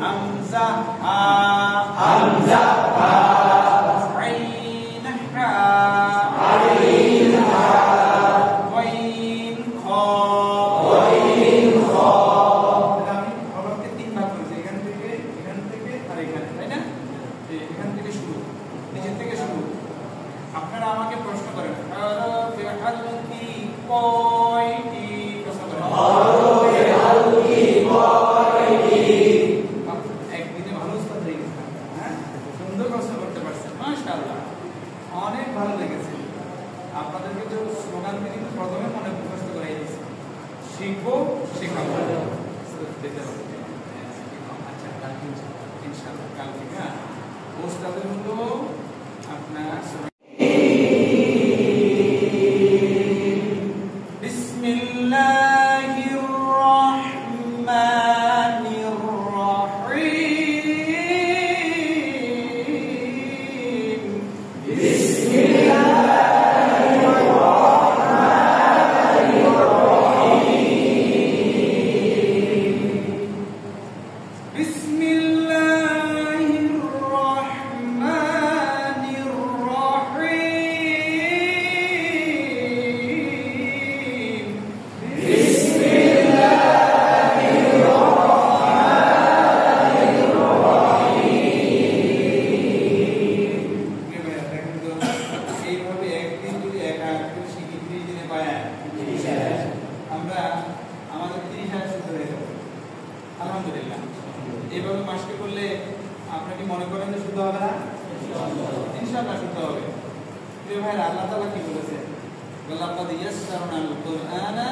হামজা হা হামজা হা আইন হা আইন হা ওয়াইন খ ওয়াইন খ। আমি হরফকে তিন ভাগ করেছি, এখান থেকে আর এখানে, তাই না? এখান থেকে শুরু, নিচে থেকে শুরু। আপনারা আমাকে প্রশ্ন করেন হরফে হালকি কয়টি, প্রশ্ন করেন হরফে হালকি কয়টি। একদিনে ভালো উস্তাদ হয়ে গেছে, হ্যাঁ, সুন্দর প্রশ্ন করতে পারছেন, মাশাআল্লাহ, অনেক ভালো লেগেছে। আপনাদেরকে যে স্লোগান থেকে প্রথমে মনে মুখস্থ করাই দিয়েছি, শিখবো শেখাবো। আচ্ছা, কালকে ইনশাআল্লাহ, কালকে হ্যাঁ উস্তাদের হলো আপনার বিসমিল্লাহির রহমানির রহিম বিসমিল্লাহির রহমানির রহিম বিসমিল্লাহির রহমানির রহিম বিসমিল্লাহির রহমানির রহিম। এইভাবে একদিন যদি একদিন শিখি 30 দিনে পায় আমরা আমাদের 30 হাজার শুদ্ধ হয়ে যাবে আলহামদুলিল্লাহ। এইভাবে মাসকে করলে আপনি কি মনে করেন যে শুদ্ধ হবে না? ইনশাআল্লাহ শুদ্ধ হবে। প্রিয় ভাইরা, আল্লাহ তাআলা কি বলেছেন? ওয়ালাকাদ ইয়াসসারনাল কুরআনা